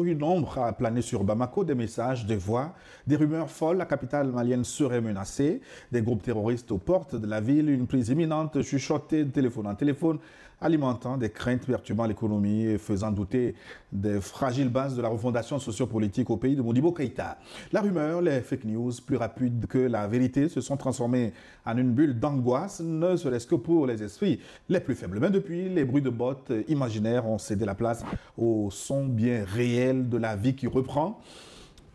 Une ombre a plané sur Bamako, des messages, des voix, des rumeurs folles. La capitale malienne serait menacée. Des groupes terroristes aux portes de la ville, une prise imminente, chuchotée de téléphone en téléphone, alimentant des craintes perturbant l'économie et faisant douter des fragiles bases de la refondation sociopolitique au pays de Modibo Keïta. La rumeur, les fake news, plus rapides que la vérité, se sont transformées en une bulle d'angoisse, ne serait-ce que pour les esprits les plus faibles. Mais depuis, les bruits de bottes imaginaires ont cédé la place au son bien réel de la vie qui reprend.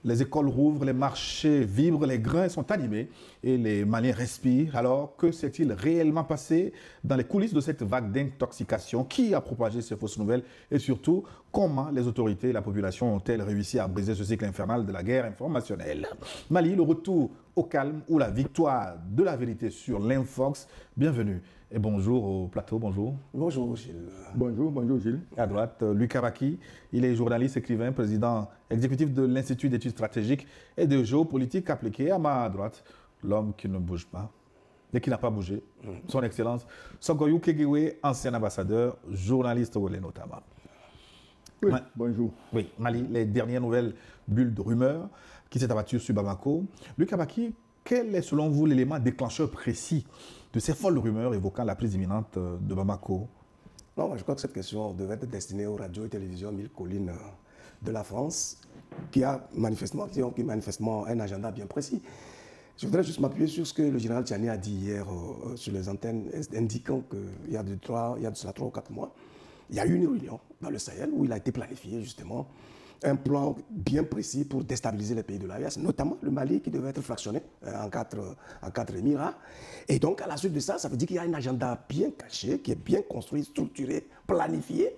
Les écoles rouvrent, les marchés vibrent, les grains sont animés et les Maliens respirent. Alors, que s'est-il réellement passé dans les coulisses de cette vague d'intoxication? Qui a propagé ces fausses nouvelles? Et surtout, comment les autorités et la population ont-elles réussi à briser ce cycle infernal de la guerre informationnelle? Mali, le retour au calme ou la victoire de la vérité sur l'Infox. Bienvenue et bonjour au plateau, bonjour. Bonjour Gilles. Bonjour Gilles. À droite, Lucas Baki, il est journaliste, écrivain, président exécutif de l'Institut d'études stratégiques et de géopolitique appliquée. À ma droite, l'homme qui ne bouge pas et qui n'a pas bougé, son Excellence Songoyou Kegewe, ancien ambassadeur, journaliste au Relais notamment. Oui, bonjour. Oui, Mali, les dernières nouvelles bulles de rumeurs qui s'est abattue sur Bamako. Lucas Baki, quel est selon vous l'élément déclencheur précis de ces folles rumeurs évoquant la prise imminente de Bamako? Non, je crois que cette question devait être destinée aux radios et télévisions mille collines de la France, qui ont manifestement un agenda bien précis. Je voudrais juste m'appuyer sur ce que le général Tchani a dit hier sur les antennes, indiquant qu'il y a de cela 3 ou 4 mois, il y a eu une réunion dans le Sahel où il a été planifié justement un plan bien précis pour déstabiliser les pays de l'AES, notamment le Mali qui devait être fractionné en quatre émirats. Et donc à la suite de ça, ça veut dire qu'il y a un agenda bien caché, qui est bien construit, structuré, planifié.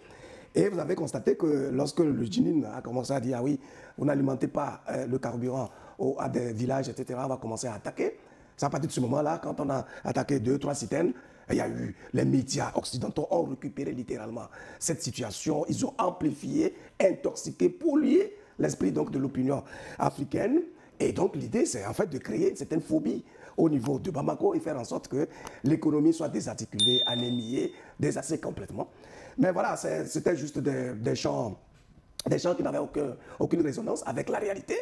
Et vous avez constaté que lorsque le Djinin a commencé à dire « Ah oui, vous n'alimentez pas le carburant à des villages, etc. », on va commencer à attaquer. C'est à partir de ce moment-là, quand on a attaqué 2 ou 3 citernes, il y a eu, les médias occidentaux ont récupéré littéralement cette situation. Ils ont amplifié, intoxiqué, pollué l'esprit donc de l'opinion africaine. Et donc l'idée, c'est en fait de créer une certaine phobie au niveau de Bamako et faire en sorte que l'économie soit désarticulée, anémiée, désassée complètement. Mais voilà, c'était juste des chants qui n'avaient aucune résonance avec la réalité.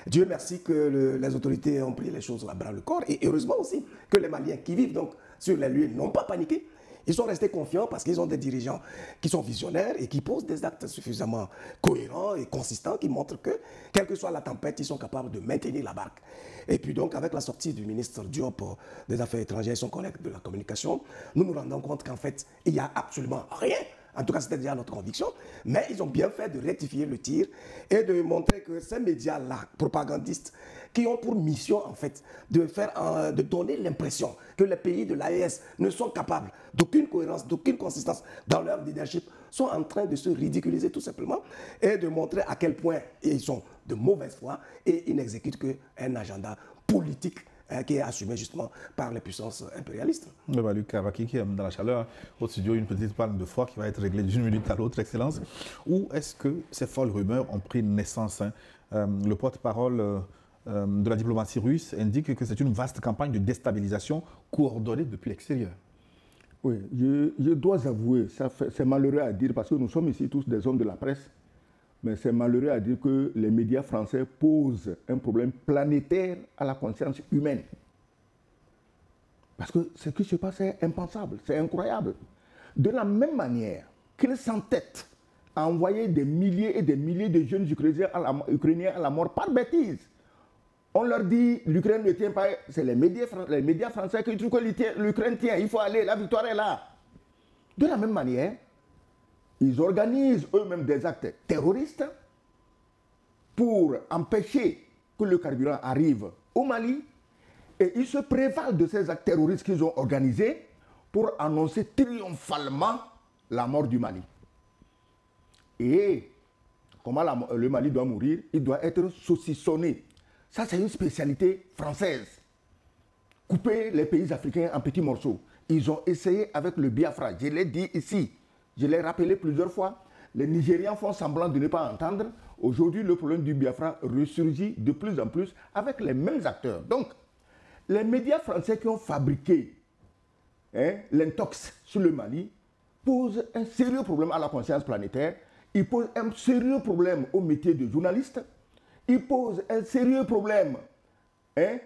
Dieu merci que les autorités ont pris les choses à bras le corps et heureusement aussi que les Maliens qui vivent donc sur les lieux n'ont pas paniqué. Ils sont restés confiants parce qu'ils ont des dirigeants qui sont visionnaires et qui posent des actes suffisamment cohérents et consistants qui montrent que, quelle que soit la tempête, ils sont capables de maintenir la barque. Et puis donc, avec la sortie du ministre Diop des Affaires étrangères et son collègue de la communication, nous nous rendons compte qu'en fait, il n'y a absolument rien. En tout cas, c'était déjà notre conviction. Mais ils ont bien fait de rectifier le tir et de montrer que ces médias-là, propagandistes, qui ont pour mission, en fait, de donner l'impression que les pays de l'AES ne sont capables d'aucune cohérence, d'aucune consistance dans leur leadership, sont en train de se ridiculiser tout simplement et de montrer à quel point ils sont de mauvaise foi et ils n'exécutent qu'un agenda politique qui est assumé justement par les puissances impérialistes. Lucas Baki qui est dans la chaleur, au studio, une petite panne de foi qui va être réglée d'une minute à l'autre, Excellence. Où est-ce que ces folles rumeurs ont pris naissance? Le porte-parole de la diplomatie russe indique que c'est une vaste campagne de déstabilisation coordonnée depuis l'extérieur. Oui, je dois avouer, c'est malheureux à dire parce que nous sommes ici tous des hommes de la presse, mais c'est malheureux à dire que les médias français posent un problème planétaire à la conscience humaine. Parce que ce qui se passe est impensable, c'est incroyable. De la même manière qu'ils s'entêtent à envoyer des milliers et des milliers de jeunes Ukrainiens à la mort par bêtise. On leur dit l'Ukraine ne tient pas, c'est les médias français qui trouvent que l'Ukraine tient, il faut aller, la victoire est là. De la même manière, ils organisent eux-mêmes des actes terroristes pour empêcher que le carburant arrive au Mali et ils se prévalent de ces actes terroristes qu'ils ont organisés pour annoncer triomphalement la mort du Mali. Et comment le Mali doit mourir? Il doit être saucissonné. Ça, c'est une spécialité française. Couper les pays africains en petits morceaux. Ils ont essayé avec le Biafra, je l'ai dit ici. Je l'ai rappelé plusieurs fois, les Nigérians font semblant de ne pas entendre. Aujourd'hui, le problème du Biafra ressurgit de plus en plus avec les mêmes acteurs. Donc, les médias français qui ont fabriqué l'intox sur le Mali posent un sérieux problème à la conscience planétaire. il pose un sérieux problème au métier de journaliste, il pose un sérieux problème. Hein,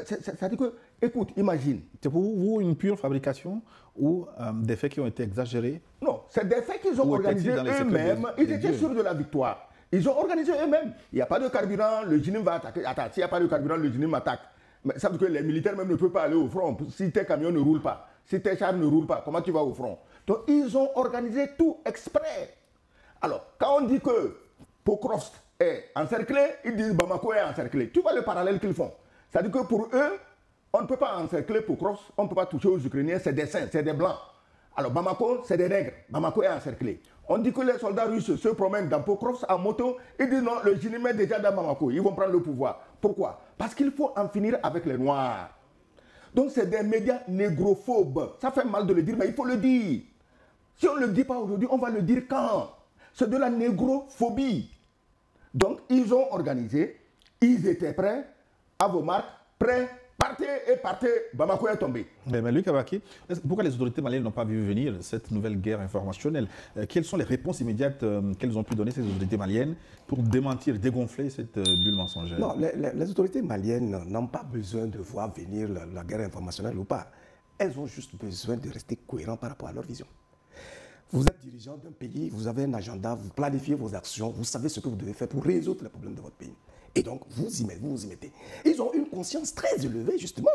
c'est-à-dire que, écoute, imagine. C'est pour vous une pure fabrication ou des faits qui ont été exagérés? Non, c'est des faits qu'ils ont organisés eux-mêmes. Ils étaient sûrs de la victoire. Ils ont organisé eux-mêmes. Il n'y a pas de carburant, le GNIM va attaquer. Attends, s'il n'y a pas de carburant, le GNIM attaque. Mais ça veut dire que les militaires même ne peuvent pas aller au front si tes camions ne roulent pas, si tes chars ne roulent pas. Comment tu vas au front? Donc ils ont organisé tout exprès. Alors, quand on dit que Pokrovsk est encerclé, ils disent Bamako est encerclé. Tu vois le parallèle qu'ils font. C'est-à-dire que pour eux, on ne peut pas encercler Pokrovsk, on ne peut pas toucher aux Ukrainiens, c'est des saints, c'est des blancs. Alors Bamako, c'est des nègres. Bamako est encerclé. On dit que les soldats russes se promènent dans Pokrovsk en moto. Ils disent non, le GNIM est déjà dans Bamako. Ils vont prendre le pouvoir. Pourquoi? Parce qu'il faut en finir avec les Noirs. Donc c'est des médias négrophobes. Ça fait mal de le dire, mais il faut le dire. Si on ne le dit pas aujourd'hui, on va le dire quand? C'est de la négrophobie. Donc ils ont organisé, ils étaient prêts, à vos marques, prêts. Partez et partez, Bamako est tombé. Mais Luc Kabaki, pourquoi les autorités maliennes n'ont pas vu venir cette nouvelle guerre informationnelle? Quelles sont les réponses immédiates qu'elles ont pu donner, ces autorités maliennes, pour démentir, dégonfler cette bulle mensongère? Non, les autorités maliennes n'ont pas besoin de voir venir la guerre informationnelle ou pas. Elles ont juste besoin de rester cohérentes par rapport à leur vision. Vous êtes dirigeant d'un pays, vous avez un agenda, vous planifiez vos actions, vous savez ce que vous devez faire pour résoudre les problèmes de votre pays. Et donc, vous vous y mettez. Ils ont une conscience très élevée, justement,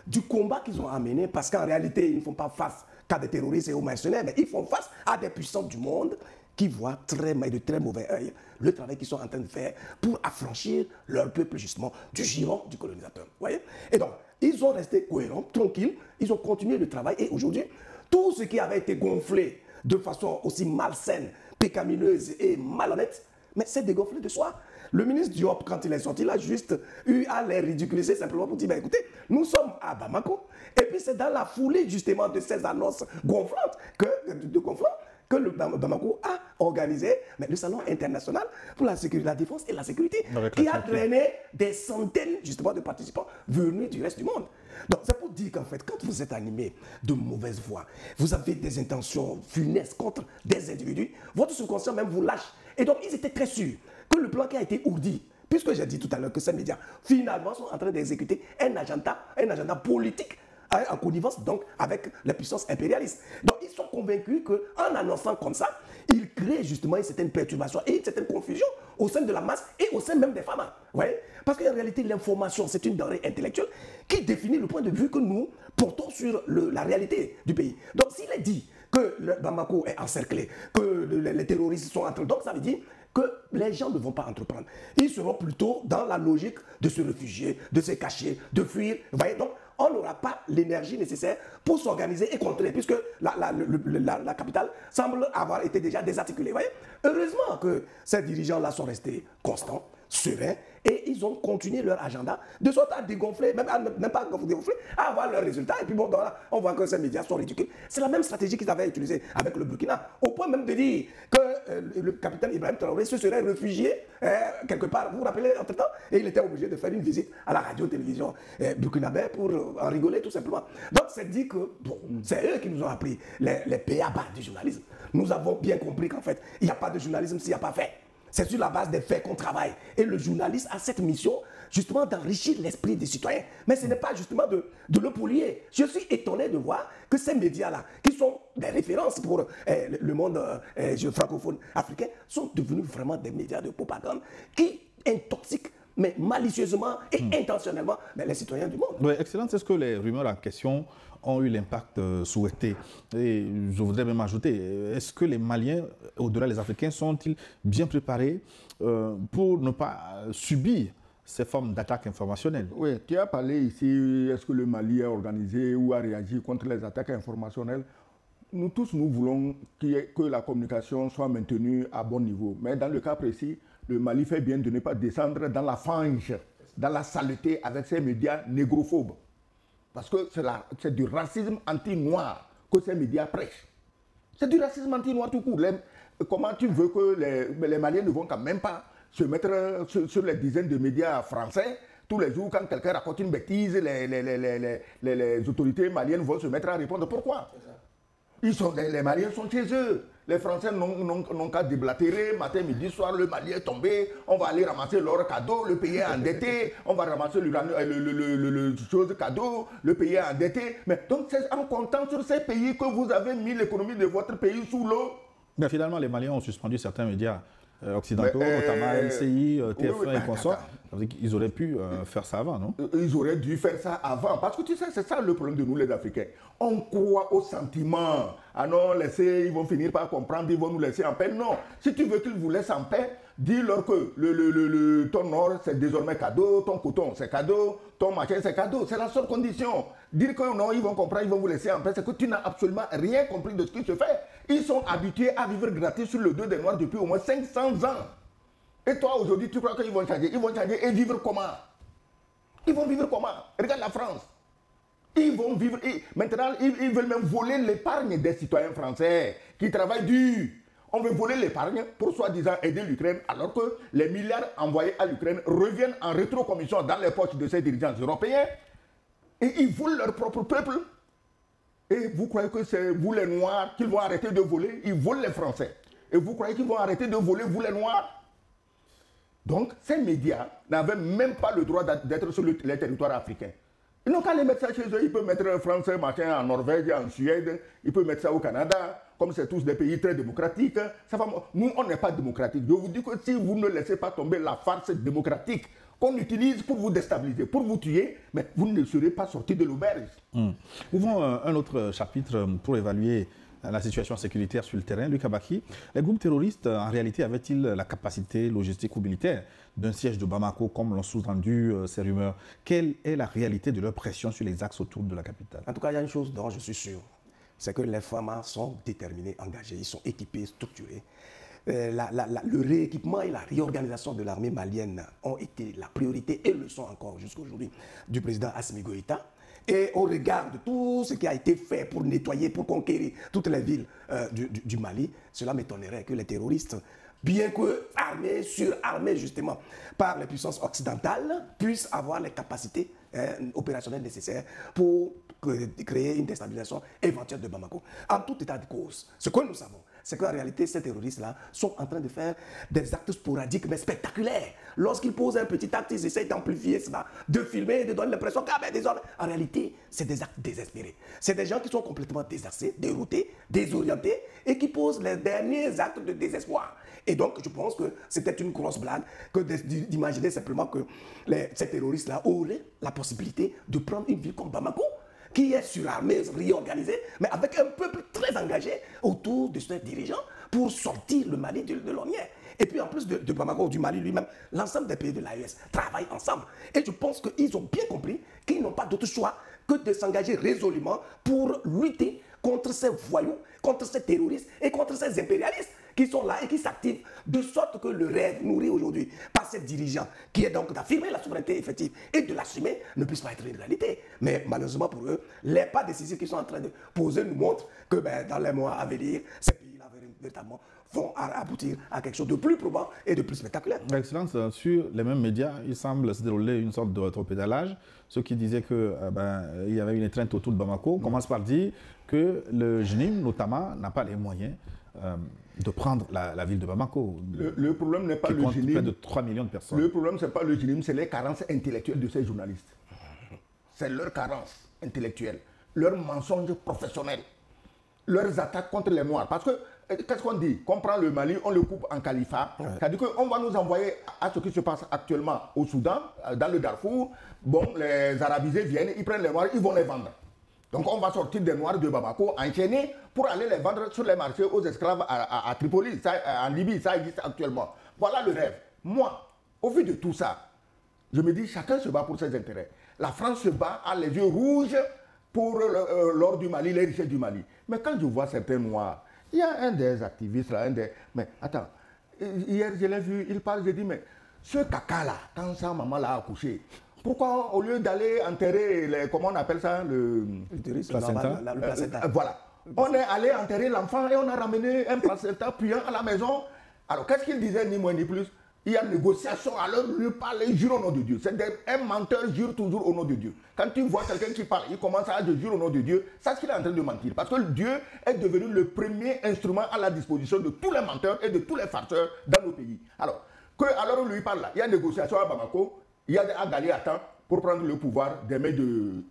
du combat qu'ils ont amené, parce qu'en réalité, ils ne font pas face qu'à des terroristes et aux mercenaires, mais ils font face à des puissances du monde qui voient de très mauvais œil le travail qu'ils sont en train de faire pour affranchir leur peuple, justement, du giron du colonisateur. Vous voyez? Et donc, ils ont resté cohérents, tranquilles, ils ont continué le travail, et aujourd'hui, tout ce qui avait été gonflé de façon aussi malsaine, pécamineuse et malhonnête, mais c'est dégonflé de soi. Le ministre Diop, quand il est sorti, il a juste eu à les ridiculiser simplement pour dire, ben, écoutez, nous sommes à Bamako. Et puis c'est dans la foulée justement de ces annonces gonflantes que le Bamako a organisé le Salon international pour la défense et la sécurité, qui a drainé des centaines justement de participants venus du reste du monde. Donc c'est pour dire qu'en fait, quand vous êtes animé de mauvaise voix, vous avez des intentions funestes contre des individus, votre subconscient même vous lâche. Et donc ils étaient très sûrs que le plan qui a été ourdi, puisque j'ai dit tout à l'heure que ces médias, finalement, sont en train d'exécuter un agenda politique, en connivence donc avec les puissances impérialistes. Donc ils sont convaincus qu'en annonçant comme ça, ils créent justement une certaine perturbation et une certaine confusion au sein de la masse et au sein même des femmes. Ouais? Parce qu'en réalité, l'information, c'est une denrée intellectuelle qui définit le point de vue que nous portons sur la réalité du pays. Donc s'il est dit que le Bamako est encerclé, que les terroristes sont en train, donc ça veut dire que les gens ne vont pas entreprendre. Ils seront plutôt dans la logique de se réfugier, de se cacher, de fuir. Vous voyez, donc on n'aura pas l'énergie nécessaire pour s'organiser et contrer, puisque la capitale semble avoir été déjà désarticulée. Vous voyez, heureusement que ces dirigeants-là sont restés constants, sereins, et ils ont continué leur agenda de sorte à dégonfler, même pas dégonfler, à avoir leurs résultats. Et puis bon, là, on voit que ces médias sont ridicules. C'est la même stratégie qu'ils avaient utilisée avec le Burkina, au point même de dire que le capitaine Ibrahim Traoré se serait réfugié quelque part, vous vous rappelez, entre-temps, et il était obligé de faire une visite à la radio-télévision burkinabé pour en rigoler tout simplement. Donc c'est dit que bon, c'est eux qui nous ont appris les p.a.-ba du journalisme. Nous avons bien compris qu'en fait, il n'y a pas de journalisme s'il n'y a pas fait. C'est sur la base des faits qu'on travaille. Et le journaliste a cette mission, justement, d'enrichir l'esprit des citoyens. Mais ce n'est pas justement de le polluer. Je suis étonné de voir que ces médias-là, qui sont des références pour le monde francophone africain, sont devenus vraiment des médias de propagande qui intoxiquent, mais malicieusement et intentionnellement, les citoyens du monde. Oui, Excellence, est-ce que les rumeurs en question ont eu l'impact souhaité? Et je voudrais même ajouter, est-ce que les Maliens, au-delà des Africains, sont-ils bien préparés pour ne pas subir ces formes d'attaques informationnelles? Oui, tu as parlé ici, est-ce que le Mali a organisé ou a réagi contre les attaques informationnelles? Nous tous, nous voulons que la communication soit maintenue à bon niveau. Mais dans le cas précis, le Mali fait bien de ne pas descendre dans la fange, dans la saleté avec ces médias négrophobes. Parce que c'est du racisme anti-noir que ces médias prêchent. C'est du racisme anti-noir tout court. Comment tu veux que les Maliens ne vont quand même pas se mettre sur les dizaines de médias français tous les jours, quand quelqu'un raconte une bêtise, les autorités maliennes vont se mettre à répondre. Pourquoi? Les Maliens sont chez eux. Les Français n'ont qu'à déblatérer, matin, midi, soir, le Mali est tombé, on va aller ramasser leur cadeau, le pays est endetté, on va ramasser le chose cadeau, le pays est endetté. Mais donc c'est en comptant sur ces pays que vous avez mis l'économie de votre pays sous l'eau. Mais finalement, les Maliens ont suspendu certains médias occidentaux, notamment LCI, TF1 et consorts. Ils auraient pu faire ça avant, non? Ils auraient dû faire ça avant. Parce que tu sais, c'est ça le problème de nous, les Africains. On croit aux sentiments. Ah non, ils vont finir par comprendre, ils vont nous laisser en paix. Non. Si tu veux qu'ils vous laissent en paix, dis-leur que ton or, c'est désormais cadeau, ton coton, c'est cadeau, ton machin, c'est cadeau. C'est la seule condition. Dire que non, ils vont comprendre, ils vont vous laisser en paix, c'est que tu n'as absolument rien compris de ce qui se fait. Ils sont habitués à vivre gratis sur le dos des Noirs depuis au moins 500 ans. Et toi, aujourd'hui, tu crois qu'ils vont changer? Ils vont changer et vivre comment? Ils vont vivre comment? Regarde la France. Ils vont vivre... Maintenant, ils veulent même voler l'épargne des citoyens français qui travaillent dur. On veut voler l'épargne pour soi-disant aider l'Ukraine, alors que les milliards envoyés à l'Ukraine reviennent en rétrocommission dans les poches de ces dirigeants européens et ils volent leur propre peuple. Et vous croyez que c'est vous les Noirs qu'ils vont arrêter de voler? Ils volent les Français. Et vous croyez qu'ils vont arrêter de voler vous les Noirs? Donc, ces médias n'avaient même pas le droit d'être sur les territoires africains. Ils n'ont qu'à les mettre ça chez eux. Ils peuvent mettre un Français machin en Norvège, en Suède. Ils peuvent mettre ça au Canada. Comme c'est tous des pays très démocratiques. Nous, on n'est pas démocratique. Je vous dis que si vous ne laissez pas tomber la farce démocratique qu'on utilise pour vous déstabiliser, pour vous tuer, mais vous ne serez pas sortis de l'auberge. Ouvrons un autre chapitre pour évaluer la situation sécuritaire sur le terrain. Luc Abaki, les groupes terroristes, en réalité, avaient-ils la capacité logistique ou militaire d'un siège de Bamako, comme l'ont sous-tendu ces rumeurs? Quelle est la réalité de leur pression sur les axes autour de la capitale? En tout cas, il y a une chose dont je suis sûr, c'est que les FAMA sont déterminés, engagés, ils sont équipés, structurés. Le rééquipement et la réorganisation de l'armée malienne ont été la priorité et le sont encore jusqu'à aujourd'hui du président Assimi Goïta. Et au regard de tout ce qui a été fait pour nettoyer, pour conquérir toutes les villes du Mali, cela m'étonnerait que les terroristes, bien que armés, surarmés justement par les puissances occidentales, puissent avoir les capacités opérationnelles nécessaires pour créer une déstabilisation éventuelle de Bamako. En tout état de cause, ce que nous savons, c'est qu'en réalité, ces terroristes-là sont en train de faire des actes sporadiques mais spectaculaires. Lorsqu'ils posent un petit acte, ils essayent d'amplifier cela, de filmer, de donner l'impression qu'en réalité, c'est des actes désespérés. C'est des gens qui sont complètement désaxés, déroutés, désorientés et qui posent les derniers actes de désespoir. Et donc, je pense que c'était une grosse blague que d'imaginer simplement que ces terroristes-là auraient la possibilité de prendre une ville comme Bamako, qui est surarmé, réorganisé, mais avec un peuple très engagé autour de ses dirigeants pour sortir le Mali de l'ornière. Et puis en plus de Bamako, du Mali lui-même, l'ensemble des pays de l'AES travaillent ensemble. Et je pense qu'ils ont bien compris qu'ils n'ont pas d'autre choix que de s'engager résolument pour lutter contre ces voyous, contre ces terroristes et contre ces impérialistes qui sont là et qui s'activent de sorte que le rêve nourri aujourd'hui par ces dirigeants, qui est donc d'affirmer la souveraineté effective et de l'assumer, ne puisse pas être une réalité. Mais malheureusement pour eux, les pas décisifs qu'ils sont en train de poser nous montrent que dans les mois à venir, ces pays-là véritablement vont aboutir à quelque chose de plus probant et de plus spectaculaire. Excellence, sur les mêmes médias, il semble se dérouler une sorte de rétropédalage. Ceux qui disaient qu'il y avait une étreinte autour de Bamako commencent par dire que le JNIM, notamment, n'a pas les moyens de prendre la ville de Bamako. Le problème n'est pas le JNIM. Près de 3 millions de personnes. Le problème, ce n'est pas le JNIM, c'est les carences intellectuelles de ces journalistes. C'est leur carence intellectuelle, leur mensonge professionnel, leurs attaques contre les Noirs. Parce que, qu'est-ce qu'on dit? Qu'on prend le Mali, on le coupe en califat. Ouais. C'est-à-dire qu'on va nous envoyer à ce qui se passe actuellement au Soudan, dans le Darfour. Bon, les arabisés viennent, ils prennent les Noirs, ils vont les vendre. Donc on va sortir des Noirs de Bamako, enchaînés, pour aller les vendre sur les marchés aux esclaves à Tripoli, ça, en Libye, ça existe actuellement. Voilà le rêve. Moi, au vu de tout ça, je me dis, chacun se bat pour ses intérêts. La France se bat, a les yeux rouges pour l'or du Mali, les richesses du Mali. Mais quand je vois certains Noirs, il y a un des activistes là, mais attends, hier je l'ai vu, il parle, je dis, mais ce caca-là, quand sa maman l'a accouché, pourquoi au lieu d'aller enterrer, comment on appelle ça, le placenta, voilà. On est allé enterrer l'enfant et on a ramené un placenta puant à la maison. Alors qu'est-ce qu'il disait, ni moins ni plus? il y a négociation, alors lui parle, il jure au nom de Dieu. Un menteur jure toujours au nom de Dieu. Quand tu vois quelqu'un qui parle, il commence à jurer au nom de Dieu, sache qu'il est en train de mentir. Parce que Dieu est devenu le premier instrument à la disposition de tous les menteurs et de tous les farceurs dans nos pays. Alors lui parle là, il y a négociation à Bamako, il y a Agali attend pour prendre le pouvoir des mains de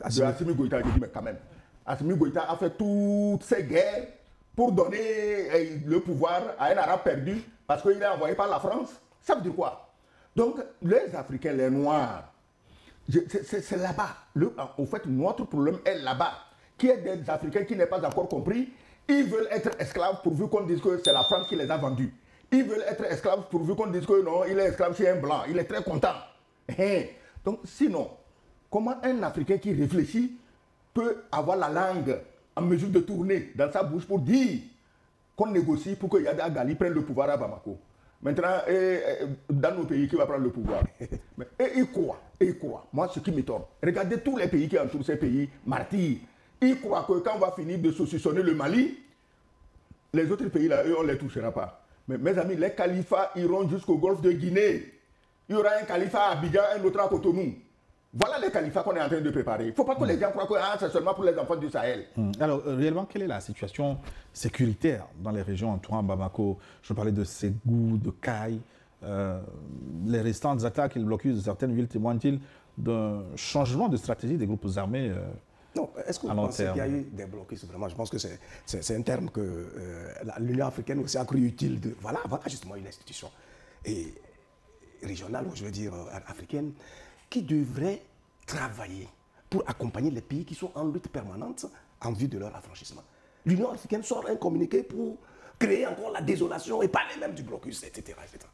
Assimi Goïta. Je dis, mais quand même, Assimi Goïta a fait toutes ces guerres pour donner le pouvoir à un arabe perdu parce qu'il est envoyé par la France. Ça veut dire quoi? Donc, les Africains, les Noirs, c'est là-bas. En fait, notre problème est là-bas. Qui est des Africains qui n'ont pas encore compris, ils veulent être esclaves pourvu qu'on dise que c'est la France qui les a vendus. Ils veulent être esclaves pourvu qu'on dise que non, il est esclave chez un blanc. Il est très content. Donc, sinon, comment un Africain qui réfléchit peut avoir la langue en mesure de tourner dans sa bouche pour dire qu'on négocie pour que Yada Agali prenne le pouvoir à Bamako? Maintenant, dans nos pays, qui va prendre le pouvoir? Et ils croient. Moi, ce qui m'étonne, regardez tous les pays qui entourent ces pays martyrs. Ils croient que quand on va finir de saucissonner le Mali, les autres pays, là, eux, on ne les touchera pas. Mais mes amis, les califats iront jusqu'au golfe de Guinée. Il y aura un califat à Abidjan, un autre à Cotonou. Voilà les califats qu'on est en train de préparer. Il ne faut pas que les gens croient que c'est seulement pour les enfants du Sahel. Alors, réellement, quelle est la situation sécuritaire dans les régions entourant Bamako? Je parlais de Ségou, de Caille. Les restantes attaques et le blocus de certaines villes témoignent-ils d'un changement de stratégie des groupes armés Non, est-ce que vous pensez qu'il y a eu des blocus? Vraiment, je pense que c'est un terme que l'Union africaine aussi a cru utile. Voilà justement une institution régionale, ou je veux dire africaine, qui devrait travailler pour accompagner les pays qui sont en lutte permanente en vue de leur affranchissement. L'Union africaine sort un communiqué pour créer encore la désolation et parler même du blocus, etc. etc.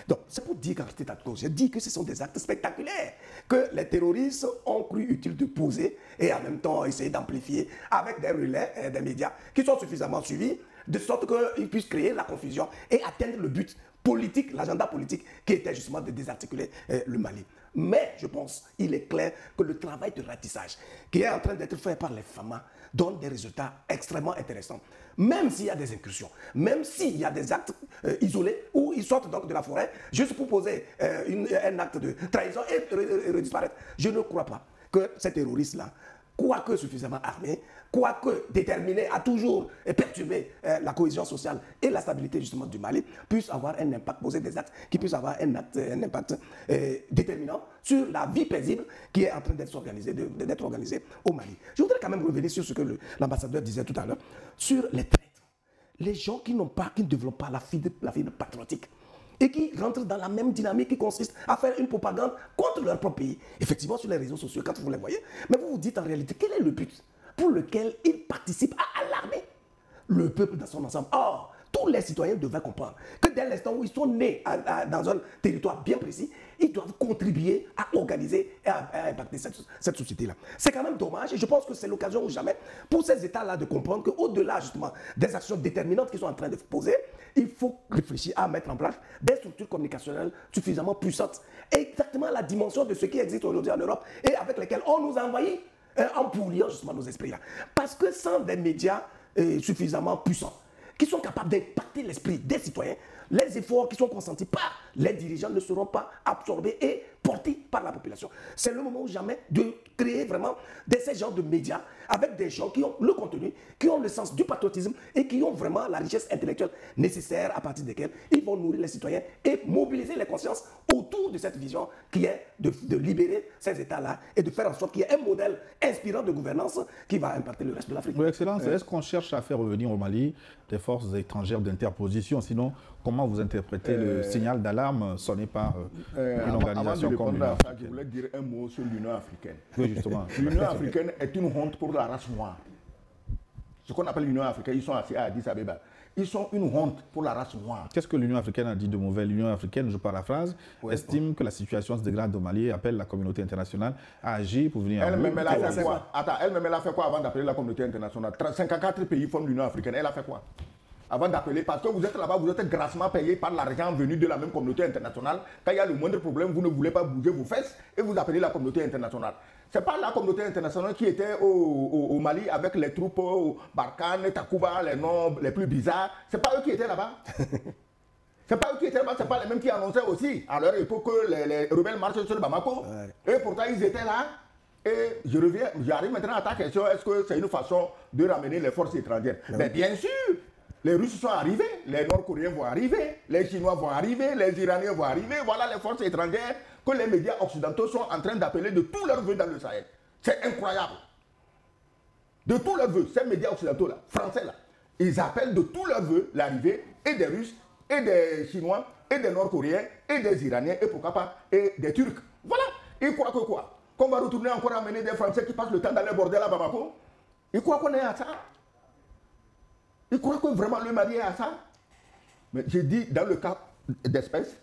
Donc, c'est pour dire qu'en réalité, j'ai dit que ce sont des actes spectaculaires que les terroristes ont cru utile de poser et en même temps essayer d'amplifier avec des relais des médias qui sont suffisamment suivis de sorte qu'ils puissent créer la confusion et atteindre le but politique, l'agenda politique qui était justement de désarticuler le Mali. Mais je pense, il est clair que le travail de ratissage qui est en train d'être fait par les FAMA donne des résultats extrêmement intéressants. Même s'il y a des incursions, même s'il y a des actes isolés où ils sortent donc de la forêt juste pour poser un acte de trahison et disparaître. Je ne crois pas que ces terroristes-là, quoique suffisamment armés, quoique déterminés à toujours perturber la cohésion sociale et la stabilité justement du Mali, puissent avoir un impact, poser des actes qui puissent avoir un impact déterminant sur la vie paisible qui est en train d'être organisée au Mali. Je voudrais quand même revenir sur ce que l'ambassadeur disait tout à l'heure, sur les traîtres, les gens qui ne développent pas la fibre patriotique et qui rentrent dans la même dynamique qui consiste à faire une propagande contre leur propre pays. Effectivement, sur les réseaux sociaux, quand vous les voyez, mais vous vous dites en réalité, quel est le but pour lequel ils participent à alarmer le peuple dans son ensemble? Or, tous les citoyens devraient comprendre que dès l'instant où ils sont nés dans un territoire bien précis, ils doivent contribuer à organiser et à impacter cette société-là. C'est quand même dommage et je pense que c'est l'occasion ou jamais pour ces États-là de comprendre qu'au-delà justement des actions déterminantes qu'ils sont en train de poser, il faut réfléchir à mettre en place des structures communicationnelles suffisamment puissantes. Exactement la dimension de ce qui existe aujourd'hui en Europe et avec lesquels on nous a envoyés en pourriant justement nos esprits-là. Parce que sans des médias suffisamment puissants, qui sont capables d'impacter l'esprit des citoyens, les efforts qui sont consentis par les dirigeants ne seront pas absorbés et portés par la population. C'est le moment ou jamais de créer vraiment ces genres de médias avec des gens qui ont le contenu, qui ont le sens du patriotisme et qui ont vraiment la richesse intellectuelle nécessaire à partir desquelles ils vont nourrir les citoyens et mobiliser les consciences autour de cette vision qui est de libérer ces États-là et de faire en sorte qu'il y ait un modèle inspirant de gouvernance qui va impacter le reste de l'Afrique. Oui, Excellence, est-ce qu'on cherche à faire revenir au Mali des forces étrangères d'interposition? Sinon, comment vous interprétez le signal d'alarme sonné par une organisation comme l'Union africaine? Je voulais dire un mot sur l'Union africaine. Oui, justement. L'Union africaine est une honte pour la race noire. Ce qu'on appelle l'Union africaine, ils sont assis à Addis Abeba. Ils sont une honte pour la race noire. Qu'est-ce que l'Union africaine a dit de mauvais? L'Union africaine, je paraphrase, estime que la situation se dégrade au Mali et appelle la communauté internationale à agir pour venir Elle-même, elle a fait quoi? Attends, elle-même, elle a fait quoi avant d'appeler la communauté internationale? 54 pays forment l'Union africaine. Elle a fait quoi? Avant d'appeler, parce que vous êtes là-bas, vous êtes grassement payé par l'argent venu de la même communauté internationale. Quand il y a le moindre problème, vous ne voulez pas bouger vos fesses et vous appelez la communauté internationale. Ce n'est pas la communauté internationale qui était au Mali avec les troupes Barkhane, Takuba, les noms les plus bizarres. Ce n'est pas eux qui étaient là-bas. C'est pas eux qui étaient là, c'est pas les mêmes qui annonçaient aussi à leur époque que les rebelles marchaient sur le Bamako. Et pourtant, ils étaient là. Et j'arrive maintenant à ta question, est-ce que c'est une façon de ramener les forces étrangères? Mais bien sûr, les Russes sont arrivés, les Nord-Coréens vont arriver, les Chinois vont arriver, les Iraniens vont arriver. Voilà les forces étrangères que les médias occidentaux sont en train d'appeler de tous leurs vœux dans le Sahel. C'est incroyable. De tous leurs vœux, ces médias occidentaux-là, français-là, ils appellent de tous leurs vœux l'arrivée et des Russes, et des Chinois, et des Nord-Coréens, et des Iraniens, et pourquoi pas, et des Turcs. Voilà. Ils croient que quoi? Qu'on va retourner encore amener des Français qui passent le temps dans les bordels à Bamako? Ils croient qu'on est à ça? Ils croient que vraiment le Mali est à ça? Mais j'ai dit, dans le cas d'espèce,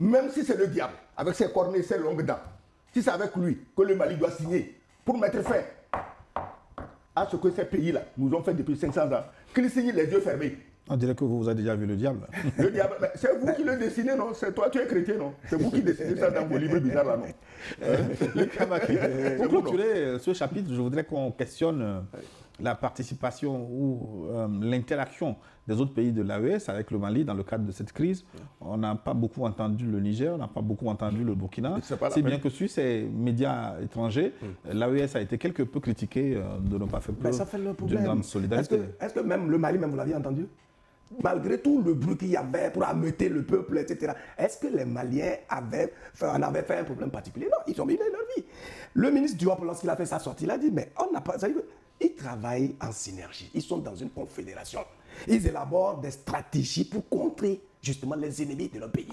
même si c'est le diable, avec ses cornets et ses longues dents, si c'est avec lui que le Mali doit signer pour mettre fin à ce que ces pays-là nous ont fait depuis 500 ans, qu'ils signent les yeux fermés. On dirait que vous avez déjà vu le diable. Le diable, c'est vous qui le dessinez, non? C'est toi, tu es chrétien, non? C'est vous qui dessinez ça dans vos livres bizarres, là, non? Pour clôturer ce chapitre, je voudrais qu'on questionne la participation ou l'interaction des autres pays de l'AES avec le Mali dans le cadre de cette crise. On n'a pas beaucoup entendu le Niger, on n'a pas beaucoup entendu le Burkina. C'est bien que sur ces médias étrangers, l'AES a été quelque peu critiqué de ne pas faire preuve d'une grande solidarité. Est-ce que même le Mali, même vous l'aviez entendu? Malgré tout le bruit qu'il y avait pour ameuter le peuple, etc., est-ce que les Maliens en avaient fait un problème particulier? Non, ils ont mis leur vie. Le ministre Diop, lorsqu'il a fait sa sortie, il a dit, mais on n'a pas... Ils travaillent en synergie, ils sont dans une confédération. Ils élaborent des stratégies pour contrer justement les ennemis de leur pays.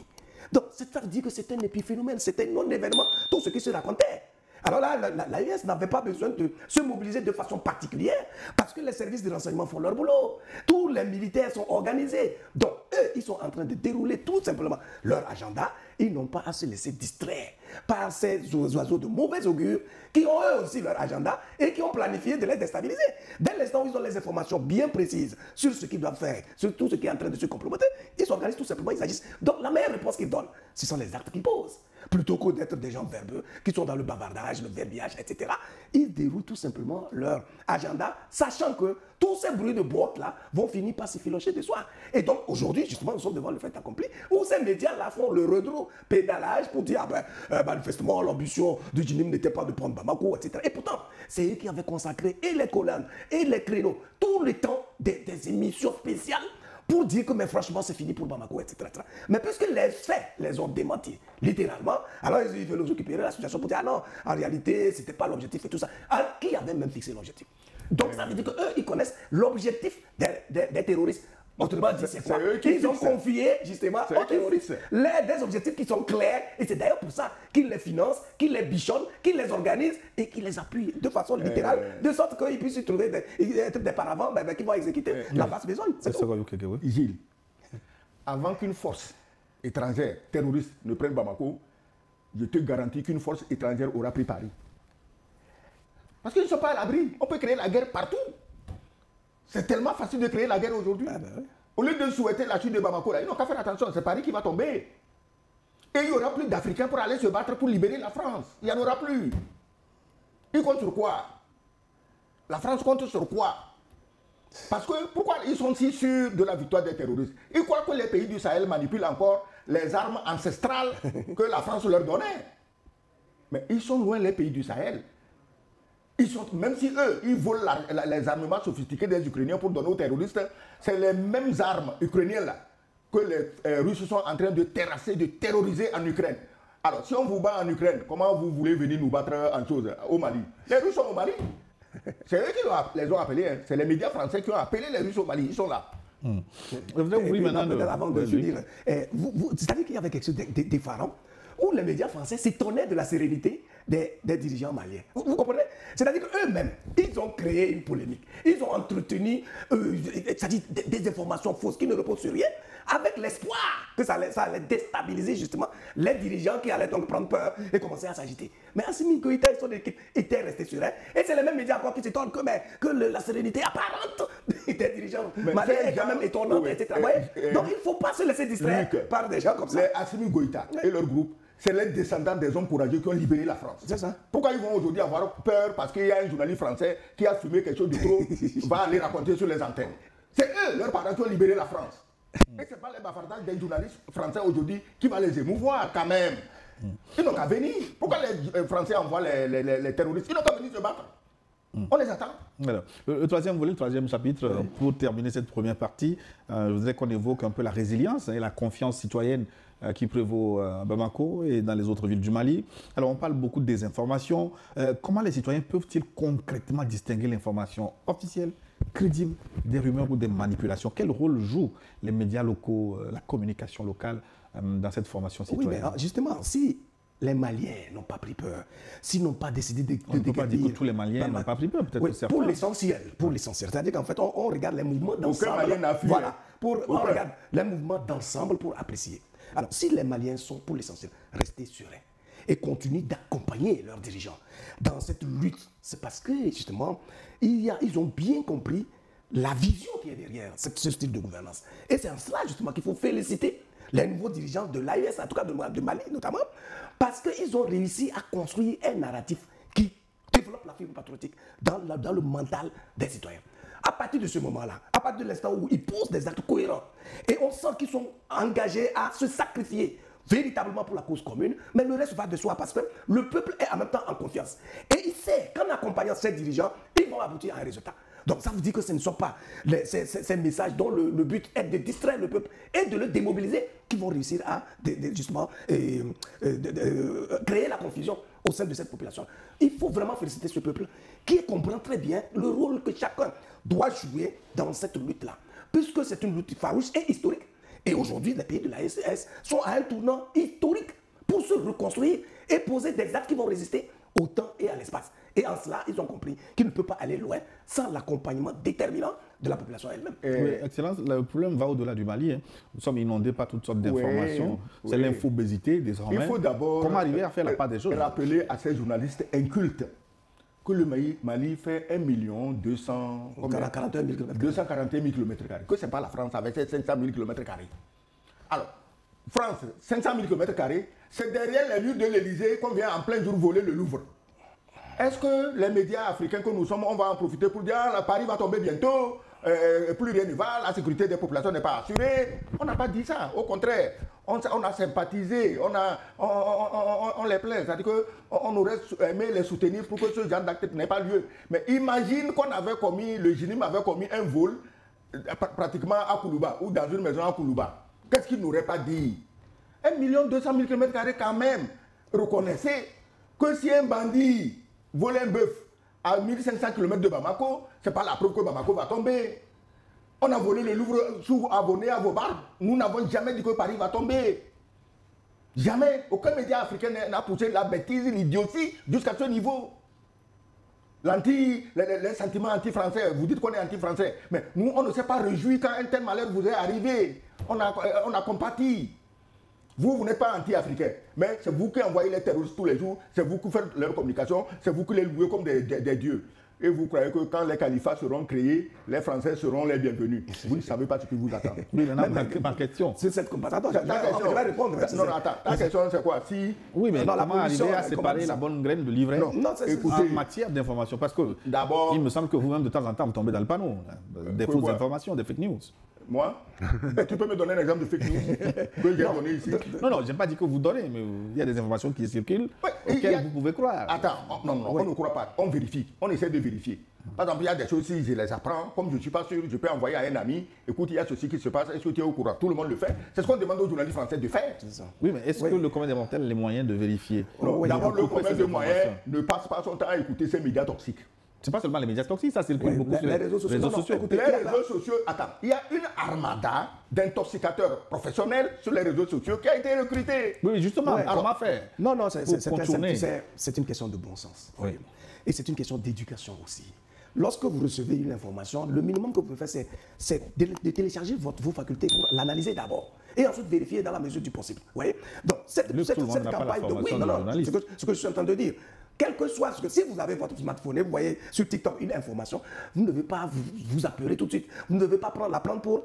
Donc, ça veut dire que c'est un épiphénomène, c'est un non-événement, tout ce qui se racontait. Alors là, l'AES n'avait pas besoin de se mobiliser de façon particulière parce que les services de renseignement font leur boulot. Tous les militaires sont organisés. Donc, eux, ils sont en train de dérouler tout simplement leur agenda. Ils n'ont pas à se laisser distraire par ces oiseaux de mauvais augure qui ont eux aussi leur agenda et qui ont planifié de les déstabiliser. Dès l'instant où ils ont les informations bien précises sur ce qu'ils doivent faire, sur tout ce qui est en train de se complémenter, ils s'organisent tout simplement, ils agissent. Donc, la meilleure réponse qu'ils donnent, ce sont les actes qu'ils posent. Plutôt que d'être des gens verbeux qui sont dans le bavardage, le verbiage, etc. Ils déroulent tout simplement leur agenda, sachant que tous ces bruits de boîte-là vont finir par s'effilocher de soi. Et donc, aujourd'hui, justement, nous sommes devant le fait accompli, où ces médias-là font le pédalage pour dire, manifestement, l'ambition du Djinim n'était pas de prendre Bamako, etc. Et pourtant, c'est eux qui avaient consacré et les colonnes, et les créneaux, tout le temps des émissions spéciales pour dire que, mais franchement, c'est fini pour Bamako, etc. Mais puisque les faits les ont démentis, littéralement, alors ils veulent nous occuper de la situation pour dire, ah non, en réalité, ce n'était pas l'objectif et tout ça. Alors, qui avait même fixé l'objectif? Donc, ça veut dire qu'eux, ils connaissent l'objectif des terroristes. Autrement dit, c'est quoi? Ils ont confié justement aux terroristes des objectifs qui sont clairs. Et c'est d'ailleurs pour ça qu'ils les financent, qu'ils les bichonnent, qu'ils les organisent et qu'ils les appuient de façon littérale, de sorte qu'ils puissent y trouver des paravents qui vont exécuter la basse besogne. C'est tout. Gilles, avant qu'une force étrangère terroriste ne prenne Bamako, je te garantis qu'une force étrangère aura pris Paris. Parce qu'ils ne sont pas à l'abri. On peut créer la guerre partout. C'est tellement facile de créer la guerre aujourd'hui. Au lieu de souhaiter la chute de Bamako, là, ils n'ont qu'à faire attention, c'est Paris qui va tomber. Et il n'y aura plus d'Africains pour aller se battre pour libérer la France. Il n'y en aura plus. Ils comptent sur quoi? La France compte sur quoi? Parce que, pourquoi ils sont si sûrs de la victoire des terroristes? Ils croient que les pays du Sahel manipulent encore les armes ancestrales que la France leur donnait. Mais ils sont loin, les pays du Sahel. Même si eux, ils volent les armements sophistiqués des Ukrainiens pour donner aux terroristes, c'est les mêmes armes ukrainiennes là que les Russes sont en train de terrasser, de terroriser en Ukraine. Alors, si on vous bat en Ukraine, comment vous voulez venir nous battre en chose au Mali? Les Russes sont au Mali. C'est eux qui les ont appelés. Hein. C'est les médias français qui ont appelé les Russes au Mali. Ils sont là. Avant de finir, c'est-à-dire qu'il y avait quelque chose d'effarant où les médias français s'étonnaient de la sérénité des dirigeants maliens. Vous comprenez? C'est-à-dire qu'eux-mêmes, ils ont créé une polémique. Ils ont entretenu c'est-à-dire des informations fausses qui ne reposent sur rien, avec l'espoir que ça allait déstabiliser justement les dirigeants qui allaient donc prendre peur et commencer à s'agiter. Mais Assimi Goïta et son équipe étaient restés sur elle. Et c'est les mêmes médias encore qui s'étonnent que la sérénité apparente des dirigeants maliens est quand même étonnante, etc. Donc il ne faut pas se laisser distraire par des gens comme ça. Les Assimi Goïta et leur groupe, c'est les descendants des hommes courageux qui ont libéré la France. C'est ça. Pourquoi ils vont aujourd'hui avoir peur parce qu'il y a un journaliste français qui a fumé quelque chose de trop, va aller raconter sur les antennes? C'est eux, leurs parents, qui ont libéré la France. Et ce n'est pas les bavardages d'un journaliste français aujourd'hui qui va les émouvoir quand même. Ils n'ont qu'à venir. Pourquoi les Français envoient les terroristes? Ils n'ont qu'à venir se battre. On les attend. Alors, le troisième volet, le troisième chapitre, pour terminer cette première partie, je voudrais qu'on évoque un peu la résilience et la confiance citoyenne qui prévaut à Bamako et dans les autres villes du Mali. Alors, on parle beaucoup de désinformation. Comment les citoyens peuvent-ils concrètement distinguer l'information officielle, crédible, des rumeurs ou des manipulations? Quel rôle jouent les médias locaux, la communication locale dans cette formation citoyenne? Oui, mais justement, si les Maliens n'ont pas pris peur, s'ils n'ont pas décidé de on ne peut pas dire que tous les Maliens n'ont pas pris peur, peut-être que certains. Pour l'essentiel, c'est-à-dire qu'en fait, on regarde les mouvements d'ensemble. Aucun Malien n'a fui. Voilà, on regarde les mouvements d'ensemble pour apprécier. Alors, si les Maliens sont, pour l'essentiel, restés sereins et continuent d'accompagner leurs dirigeants dans cette lutte, c'est parce que, justement, ils ont bien compris la vision qui est derrière ce style de gouvernance. Et c'est en cela, justement, qu'il faut féliciter les nouveaux dirigeants de l'AES, en tout cas de Mali notamment, parce qu'ils ont réussi à construire un narratif qui développe la fibre patriotique dans le mental des citoyens. À partir de ce moment-là, à partir de l'instant où ils posent des actes cohérents, et on sent qu'ils sont engagés à se sacrifier véritablement pour la cause commune, mais le reste va de soi parce que le peuple est en même temps en confiance. Et il sait qu'en accompagnant ces dirigeants, ils vont aboutir à un résultat. Donc ça veut dire que ce ne sont pas ces messages dont le but est de distraire le peuple et de le démobiliser qui vont réussir à justement créer la confusion au sein de cette population. Il faut vraiment féliciter ce peuple qui comprend très bien le rôle que chacun doit jouer dans cette lutte-là, puisque c'est une lutte farouche et historique. Et aujourd'hui, les pays de la SES sont à un tournant historique pour se reconstruire et poser des actes qui vont résister au temps et à l'espace. Et en cela, ils ont compris qu'ils ne peuvent pas aller loin sans l'accompagnement déterminant de la population elle-même. Oui, Excellence, le problème va au-delà du Mali. Nous sommes inondés par toutes sortes d'informations. C'est l'infobésité désormais. Il faut d'abord comment arriver à faire la part des choses. Rappeler à ces journalistes incultes que le Mali fait 1 241 000 km². Que ce n'est pas la France avec ses 500 000 km². Alors, France, 500 000 km², c'est derrière les murs de l'Élysée qu'on vient en plein jour voler le Louvre. Est-ce que les médias africains que nous sommes, on va en profiter pour dire ah, Paris va tomber bientôt, plus rien ne va, la sécurité des populations n'est pas assurée? On n'a pas dit ça. Au contraire, on a sympathisé, on les plaint. C'est-à-dire qu'on aurait aimé les soutenir pour que ce genre d'acte n'ait pas lieu. Mais imagine qu'on avait commis, le GINIM avait commis un vol pratiquement à Koulouba ou dans une maison à Koulouba. Qu'est-ce qu'il n'aurait pas dit? 1 200 000 km² quand même. Reconnaissez que si un bandit vole un bœuf à 1500 km de Bamako, ce n'est pas la preuve que Bamako va tomber. On a volé le Louvre sous abonné à vos barbes. Nous n'avons jamais dit que Paris va tomber. Jamais. Aucun média africain n'a poussé la bêtise, l'idiotie jusqu'à ce niveau. Les sentiments anti-français, vous dites qu'on est anti-français, mais nous, on ne s'est pas réjoui quand un tel malheur vous est arrivé. On a compati. Vous n'êtes pas anti-africain, mais c'est vous qui envoyez les terroristes tous les jours, c'est vous qui faites leur communication, c'est vous qui les louez comme des dieux. Et vous croyez que quand les califats seront créés, les Français seront les bienvenus. Vous ne savez pas ce qui vous attend. Oui, maintenant, ma question. C'est cette comparaison. Attends, je vais répondre. Non, attends. Ta question, c'est quoi? Si... Oui, mais comment arriver à séparer la bonne graine de l'ivraie en matière d'information? Parce que d'abord, il me semble que vous-même, de temps en temps, vous tombez dans le panneau. Des fausses informations, des fake news. Moi? Tu peux me donner un exemple de fake news que j'ai donné ici? Non, je n'ai pas dit que vous donnez, mais il y a des informations qui circulent auxquelles vous pouvez croire. Attends, non, on ne croit pas. On vérifie. On essaie de vérifier. Par exemple, il y a des choses, si je les apprends, comme je ne suis pas sûr, je peux envoyer à un ami, écoute, il y a ceci qui se passe, est-ce que tu es au courant? Tout le monde le fait. C'est ce qu'on demande aux journalistes français de faire. Oui, mais est-ce que le commun des mortels a les moyens de vérifier? D'abord, le commun des moyens ne passe pas son temps à écouter ces médias toxiques. Ce n'est pas seulement les médias toxiques, ça circule beaucoup sur les réseaux sociaux. Les réseaux sociaux, attends, il y a une armada d'intoxicateurs professionnels sur les réseaux sociaux qui a été recrutée. Oui, justement, comment faire? Non, c'est une question de bon sens. Oui. Et c'est une question d'éducation aussi. Lorsque vous recevez une information, le minimum que vous pouvez faire, c'est de télécharger vos facultés pour l'analyser d'abord et ensuite vérifier dans la mesure du possible. Vous voyez? Donc, cette campagne de... Oui, non, ce que je suis en train de dire. Quel que soit ce que... Si vous avez votre smartphone et vous voyez sur TikTok une information, vous ne devez pas vous apeurer tout de suite. Vous ne devez pas la prendre pour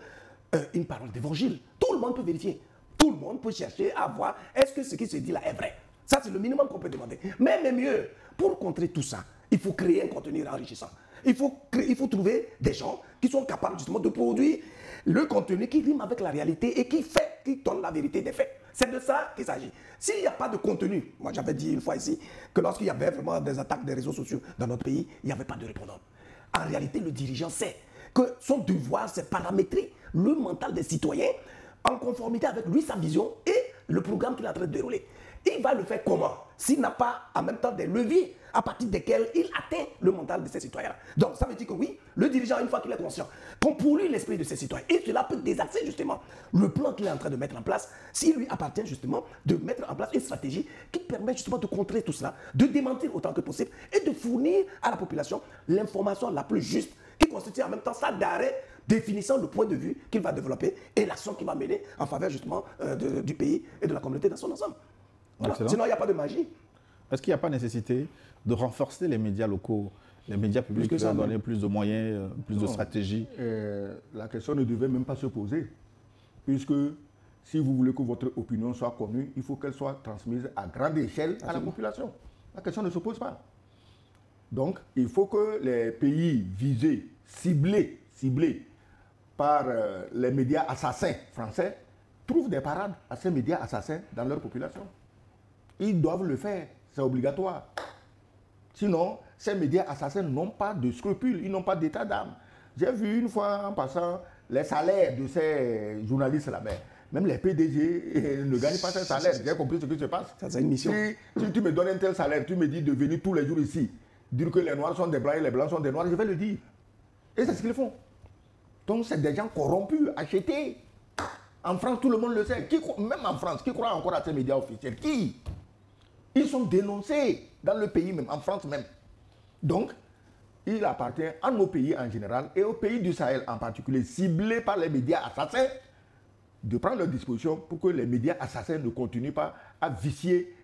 une parole d'évangile. Tout le monde peut vérifier. Tout le monde peut chercher à voir est-ce que ce qui se dit là est vrai. Ça, c'est le minimum qu'on peut demander. Mais mieux, pour contrer tout ça, il faut créer un contenu enrichissant. Il faut trouver des gens qui sont capables justement de produire le contenu qui rime avec la réalité et qui donne la vérité des faits. C'est de ça qu'il s'agit. S'il n'y a pas de contenu, moi j'avais dit une fois ici que lorsqu'il y avait vraiment des attaques des réseaux sociaux dans notre pays, il n'y avait pas de répondant. En réalité, le dirigeant sait que son devoir, c'est paramétrer le mental des citoyens en conformité avec lui, sa vision et le programme qu'il est en train de dérouler. Il va le faire comment? S'il n'a pas en même temps des leviers à partir desquels il atteint le mental de ses citoyens. Donc ça veut dire que oui, le dirigeant, une fois qu'il est conscient qu'on pourrit l'esprit de ses citoyens, et cela peut désaxer justement le plan qu'il est en train de mettre en place, s'il lui appartient justement de mettre en place une stratégie qui permet justement de contrer tout cela, de démentir autant que possible et de fournir à la population l'information la plus juste qui constitue en même temps ça d'arrêt définissant le point de vue qu'il va développer et l'action qu'il va mener en faveur justement du pays et de la communauté dans son ensemble. Voilà. Sinon, il n'y a pas de magie. Est-ce qu'il n'y a pas nécessité de renforcer les médias locaux, les médias publics, qui leur donner plus de moyens, plus de stratégies? La question ne devait même pas se poser. Puisque si vous voulez que votre opinion soit connue, il faut qu'elle soit transmise à grande échelle à la population. La question ne se pose pas. Donc, il faut que les pays visés, ciblés par les médias assassins français, trouvent des parades à ces médias assassins dans leur population. Ils doivent le faire, c'est obligatoire. Sinon, ces médias assassins n'ont pas de scrupules, ils n'ont pas d'état d'âme. J'ai vu une fois en passant les salaires de ces journalistes là-bas. Même les PDG ne gagnent pas ces salaires. J'ai compris ce qui se passe. Ça, c'est une mission. Si tu me donnes un tel salaire, tu me dis de venir tous les jours ici, dire que les Noirs sont des Blancs et les Blancs sont des Noirs, je vais le dire. Et c'est ce qu'ils font. Donc, c'est des gens corrompus, achetés. En France, tout le monde le sait. Même en France, qui croit encore à ces médias officiels? Qui? Ils sont dénoncés dans le pays même, en France même. Donc, il appartient à nos pays en général et aux pays du Sahel en particulier, ciblés par les médias assassins, de prendre leurs dispositions pour que les médias assassins ne continuent pas à vicier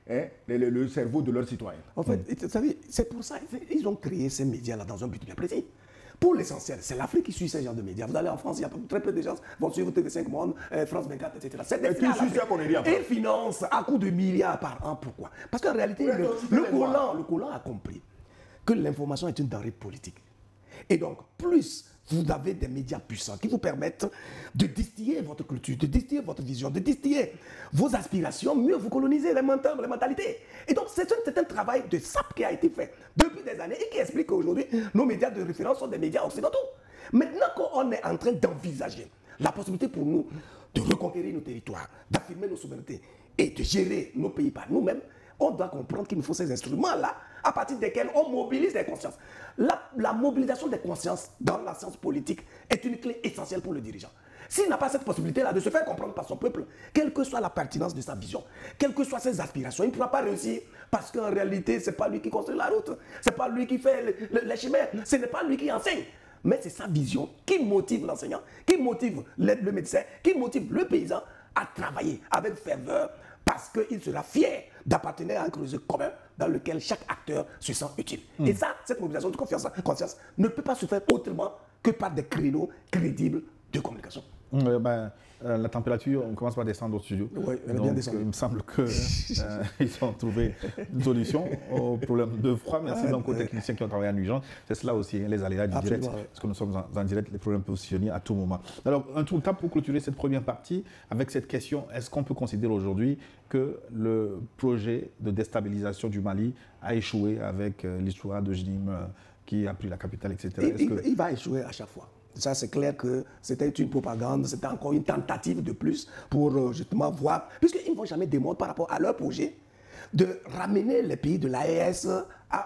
le cerveau de leurs citoyens. En fait, vous savez, c'est pour ça qu'ils ont créé ces médias-là dans un but bien précis. Pour l'essentiel, c'est l'Afrique qui suit ces genres de médias. Vous allez en France, il y a très peu de gens qui vont suivre TV5 Monde, France 24, etc. C'est des Ils financent à coups de milliards par an. Pourquoi? Parce qu'en réalité, le colon a compris que l'information est une denrée politique. Et donc, plus vous avez des médias puissants qui vous permettent de distiller votre culture, de distiller votre vision, de distiller vos aspirations, mieux vous coloniser les mentalités. Et donc, c'est un travail de sape qui a été fait depuis des années et qui explique qu'aujourd'hui, nos médias de référence sont des médias occidentaux. Maintenant qu'on est en train d'envisager la possibilité pour nous de reconquérir nos territoires, d'affirmer nos souverainetés et de gérer nos pays par nous-mêmes, on doit comprendre qu'il nous faut ces instruments-là à partir desquels on mobilise les consciences. La mobilisation des consciences dans la science politique est une clé essentielle pour le dirigeant. S'il n'a pas cette possibilité-là de se faire comprendre par son peuple, quelle que soit la pertinence de sa vision, quelles que soient ses aspirations, il ne pourra pas réussir parce qu'en réalité, ce n'est pas lui qui construit la route, ce n'est pas lui qui fait les chemins, ce n'est pas lui qui enseigne. Mais c'est sa vision qui motive l'enseignant, qui motive le médecin, qui motive le paysan à travailler avec ferveur, parce qu'il sera fier d'appartenir à un creuset commun dans lequel chaque acteur se sent utile. Et ça, cette mobilisation de conscience ne peut pas se faire autrement que par des créneaux crédibles de communication. La température, on commence par descendre au studio. Oui, elle est bien descendue. Il me semble qu'ils ont trouvé une solution au problème de froid. Merci donc aux techniciens qui ont travaillé en urgence. C'est cela aussi, les aléas du direct. Parce que nous sommes en direct, les problèmes peuvent se finir à tout moment. Alors, un tour de table pour clôturer cette première partie avec cette question. Est-ce qu'on peut considérer aujourd'hui que le projet de déstabilisation du Mali a échoué avec l'histoire de Jnim qui a pris la capitale, etc. Il va échouer à chaque fois. Ça, c'est clair que c'était une propagande, c'était encore une tentative de plus pour justement voir, puisqu'ils ne vont jamais démontrer par rapport à leur projet de ramener les pays de l'AES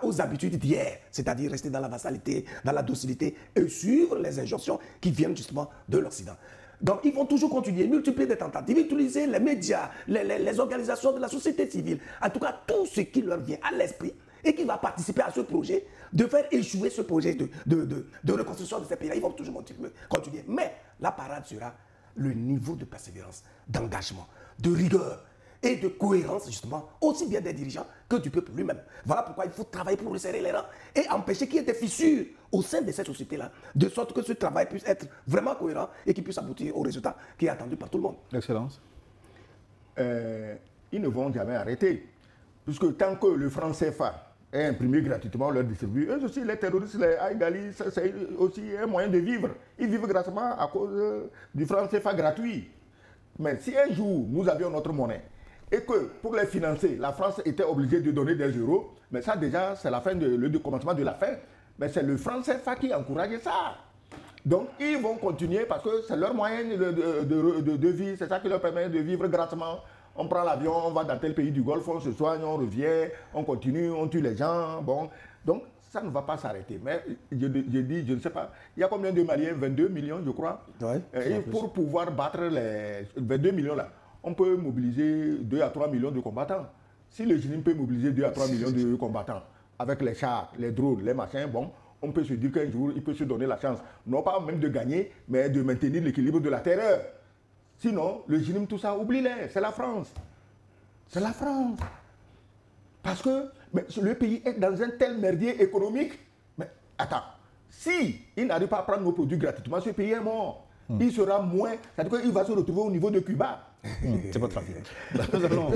aux habitudes d'hier, c'est-à-dire rester dans la vassalité, dans la docilité et suivre les injonctions qui viennent justement de l'Occident. Donc, ils vont toujours continuer, multiplier des tentatives, utiliser les médias, les organisations de la société civile, en tout cas tout ce qui leur vient à l'esprit et qui va participer à ce projet, de faire échouer ce projet de reconstruction de ces pays-là. Ils vont toujours continuer. Mais la parade sera le niveau de persévérance, d'engagement, de rigueur et de cohérence, justement, aussi bien des dirigeants que du peuple lui-même. Voilà pourquoi il faut travailler pour resserrer les rangs et empêcher qu'il y ait des fissures au sein de cette société-là, de sorte que ce travail puisse être vraiment cohérent et qu'il puisse aboutir au résultat qui est attendu par tout le monde. Excellence. Ils ne vont jamais arrêter. Puisque tant que le franc CFA et imprimer gratuitement, on leur distribue. Eux aussi, les terroristes, les Aïgali, c'est aussi un moyen de vivre. Ils vivent gratuitement à cause du franc CFA gratuit. Mais si un jour, nous avions notre monnaie, et que pour les financer, la France était obligée de donner des euros, mais ça déjà, c'est la fin le commencement de la fin. Mais c'est le franc CFA qui encourageait ça. Donc, ils vont continuer parce que c'est leur moyen de vie, c'est ça qui leur permet de vivre gratuitement. On prend l'avion, on va dans tel pays du Golfe, on se soigne, on revient, on continue, on tue les gens. Bon. Donc, ça ne va pas s'arrêter. Mais je dis, je ne sais pas, il y a combien de Maliens? 22 millions, je crois. Ouais, et pour pouvoir battre les 22 millions là, on peut mobiliser 2 à 3 millions de combattants. Si le régime peut mobiliser 2 à 3 millions de combattants, avec les chars, les drones, les machins, bon, on peut se dire qu'un jour, il peut se donner la chance, non pas même de gagner, mais de maintenir l'équilibre de la terreur. Sinon, le régime, tout ça, oublie-les, c'est la France. C'est la France. Parce que le pays est dans un tel merdier économique. Mais attends, si il n'arrive pas à prendre nos produits gratuitement, ce pays est mort. Il sera moins, c'est-à-dire qu'il va se retrouver au niveau de Cuba. C'est votre avis. Nous allons